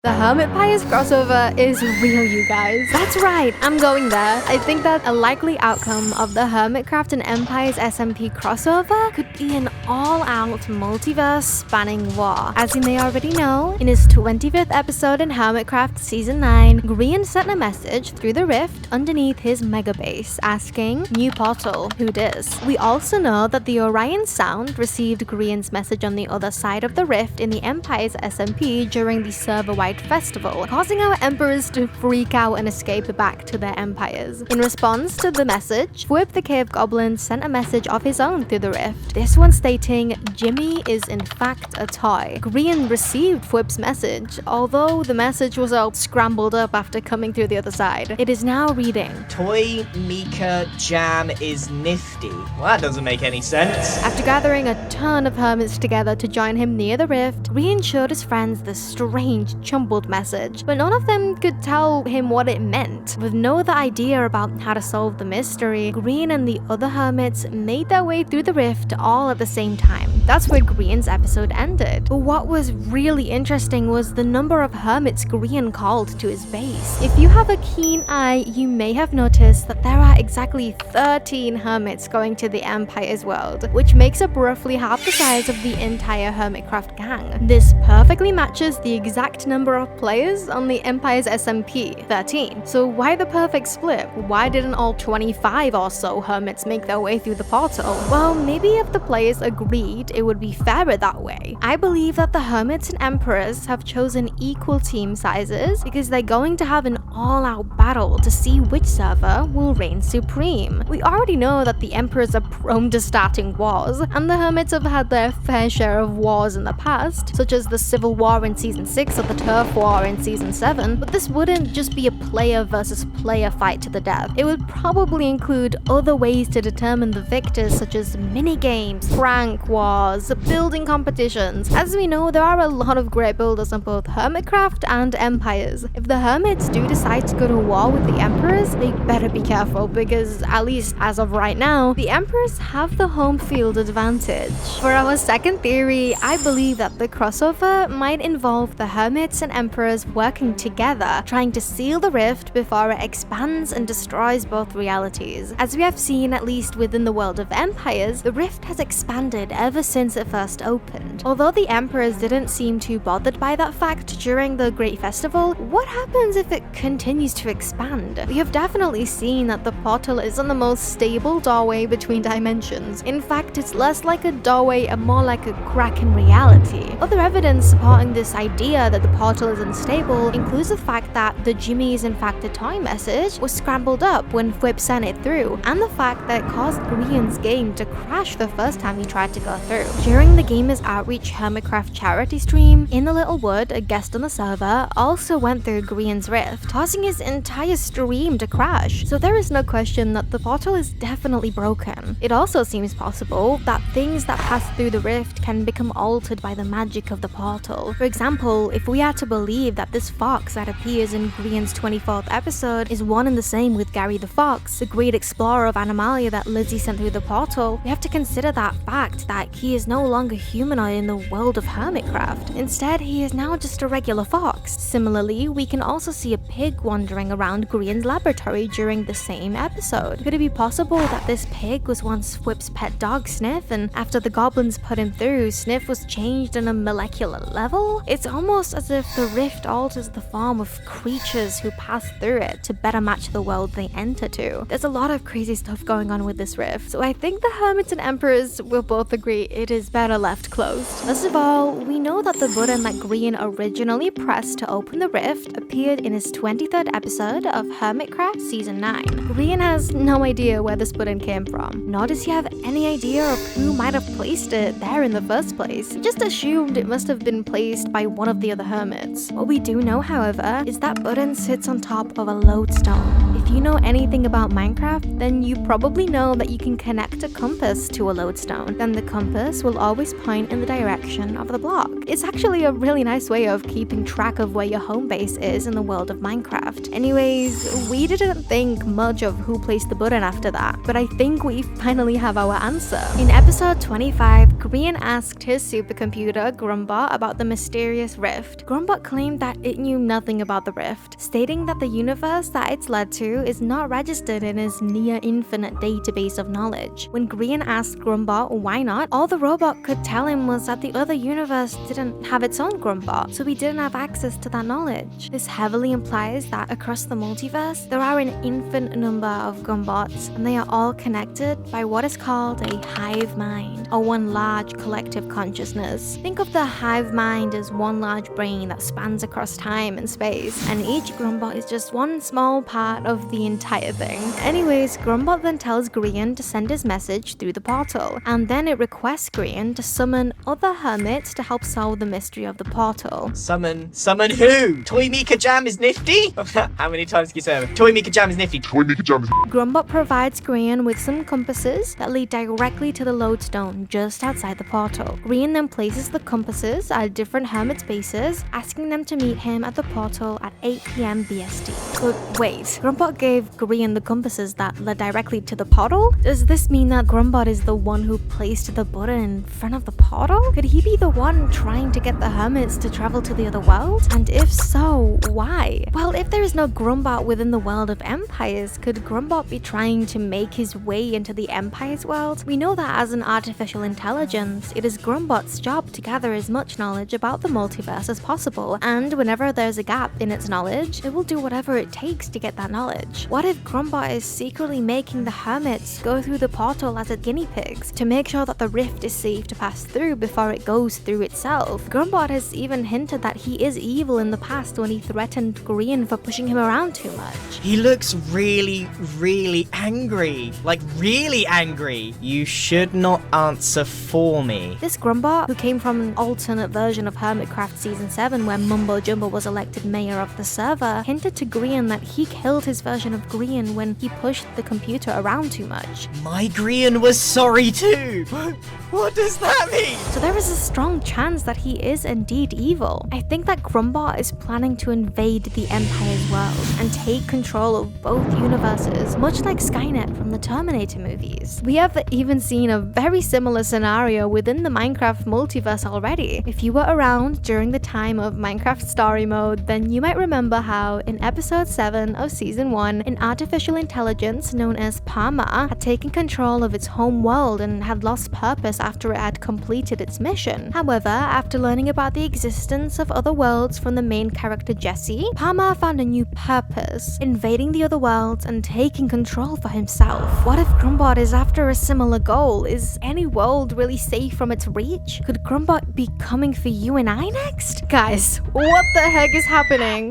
The Hermitcraft crossover is real, you guys. That's right, I'm going there. I think that a likely outcome of the Hermitcraft and Empires SMP crossover could be an all-out multiverse spanning war. As you may already know, in his 25th episode in Hermitcraft Season 9, Grian sent a message through the rift underneath his mega base asking, "New portal, who dis?" We also know that the Orion Sound received Grian's message on the other side of the rift in the Empires SMP during the server-wide festival, causing our emperors to freak out and escape back to their empires. In response to the message, Fwib the Cave Goblin sent a message of his own through the rift, this one stating, "Jimmy is in fact a toy." Grian received Fwib's message, although the message was all scrambled up after coming through the other side. It is now reading, "Toy Mika Jam is nifty." Well, that doesn't make any sense. After gathering a ton of hermits together to join him near the rift, Grian showed his friends the strange, jumbled message, but none of them could tell him what it meant. With no other idea about how to solve the mystery, Grian and the other hermits made their way through the rift all at the same time. That's where Grian's episode ended. But what was really interesting was the number of hermits Grian called to his base. If you have a keen eye, you may have noticed that there are exactly 13 hermits going to the Empire's world, which makes up roughly half the size of the entire Hermitcraft gang. This perfectly matches the exact number of players on the Empire's SMP, 13. So why the perfect split? Why didn't all 25 or so hermits make their way through the portal? Well, maybe if the players agreed, it would be fairer that way. I believe that the hermits and emperors have chosen equal team sizes because they're going to have an all-out battle to see which server will reign supreme. We already know that the emperors are prone to starting wars, and the hermits have had their fair share of wars in the past, such as the Civil War in Season 6 or the Turf War in Season 7, but this wouldn't just be a player versus player fight to the death. It would probably include other ways to determine the victors, such as mini-games, prank wars, building competitions. As we know, there are a lot of great builders on both Hermitcraft and Empires. If the hermits do decide to go to war with the emperors, they better be careful because, at least as of right now, the emperors have the home field advantage. For our second theory, I believe that the crossover might involve the hermits and emperors working together, trying to seal the rift before it expands and destroys both realities. As we have seen, at least within the world of empires, the rift has expanded ever since it first opened. Although the emperors didn't seem too bothered by that fact during the Great Festival, what happens if it continues to expand? We have definitely seen that the portal isn't the most stable doorway between dimensions. In fact, it's less like a doorway and more like a crack in reality. Other evidence supporting this idea that the portal is unstable includes the fact that the "Jimmy is in fact a toy" message was scrambled up when Fwib sent it through, and the fact that it caused Grian's game to crash the first time he tried to go through. During the Gamers Outreach Hermitcraft charity stream, in the Little Wood, a guest on the server also went through Grian's rift, causing his entire stream to crash, so there is no question that the portal is definitely broken. It also seems possible that things that pass through the rift can become altered by the magic of the portal. For example, if we are to believe that this fox that appears in Grian's 24th episode is one and the same with Gary the Fox, the great explorer of Animalia that Lizzie sent through the portal, we have to consider that fact that he is no longer humanoid in the world of Hermitcraft. Instead, he is now just a regular fox. Similarly, we can also see a pig wandering around Grian's laboratory during the same episode. Could it be possible that this pig was once Fwib's pet dog Sniff, and after the goblins put him through, Sniff was changed on a molecular level? It's almost as if the rift alters the form of creatures who pass through it to better match the world they enter to. There's a lot of crazy stuff going on with this rift, so I think the hermits and emperors will both agree it is better left closed. First of all, we know that the button that Grian originally pressed to open the rift appeared in his 23rd episode of Hermitcraft Season 9. Grian has no idea where this button came from, nor does he have any idea of who might have placed it there in the first place. He just assumed it must have been placed by one of the other hermits. What we do know, however, is that button sits on top of a lodestone. If you know anything about Minecraft, then you probably know that you can connect a compass to a lodestone. Then the compass will always point in the direction of the block. It's actually a really nice way of keeping track of where your home base is in the world of Minecraft. Minecraft. Anyways, we didn't think much of who placed the button after that, but I think we finally have our answer. In episode 25, Grian asked his supercomputer, Grumbot, about the mysterious rift. Grumbot claimed that it knew nothing about the rift, stating that the universe that it's led to is not registered in his near-infinite database of knowledge. When Grian asked Grumbot why not, all the robot could tell him was that the other universe didn't have its own Grumbot, so he didn't have access to that knowledge. This heavily implies that across the multiverse, there are an infinite number of Grumbots, and they are all connected by what is called a hive mind, or one large collective consciousness. Think of the hive mind as one large brain that spans across time and space, and each Grumbot is just one small part of the entire thing. Anyways, Grumbot then tells Grian to send his message through the portal, and then it requests Grian to summon other hermits to help solve the mystery of the portal. Summon who? Toy Mika Jam is nifty? How many times can you say that? Toy Mika Jam is nifty. Toy Mika Jam is Grumbot provides Grian with some compasses that lead directly to the lodestone just outside the portal. Grian then places the compasses at different hermits' bases, asking them to meet him at the portal at 8 PM BST. But wait, Grumbot gave Grian the compasses that led directly to the portal? Does this mean that Grumbot is the one who placed the button in front of the portal? Could he be the one trying to get the hermits to travel to the other world? And if so, why? Well, if there is no Grumbot within the world of empires, could Grumbot be trying to make his way into the Empire's world? We know that as an artificial intelligence, it is Grumbot's job to gather as much knowledge about the multiverse as possible, and whenever there's a gap in its knowledge, it will do whatever it takes to get that knowledge. What if Grumbot is secretly making the hermits go through the portal as guinea pigs to make sure that the rift is safe to pass through before it goes through itself? Grumbot has even hinted that he is evil in the past when he threatened Grian for pushing him around too much. He looks really angry. Like, really angry. You should not answer for me. This Grumbot, who came from an alternate version of Hermitcraft Season 7 where Mumbo Jumbo was elected mayor of the server, hinted to Grian that he killed his version of Grian when he pushed the computer around too much. My Grian was sorry too. What does that mean? So there is a strong chance that he is indeed evil. I think that Grumbot is planning to invade the Empire's world and take control of both universes, much like Skynet from the Terminator movies. We have even seen a very similar scenario within the Minecraft multiverse already. If you were around during the time of Minecraft Story Mode, then you might remember how in episode 7 of season 1, an artificial intelligence known as Parma had taken control of its home world and had lost purpose after it had completed its mission. However, after learning about the existence of other worlds from the main character Jesse, Parma found a new purpose, invading the other worlds and taking control for himself. What if Grumbot is after a similar goal? Is any world really safe from its reach? Could Grumbot be coming for you and I next? Guys, what the heck is happening?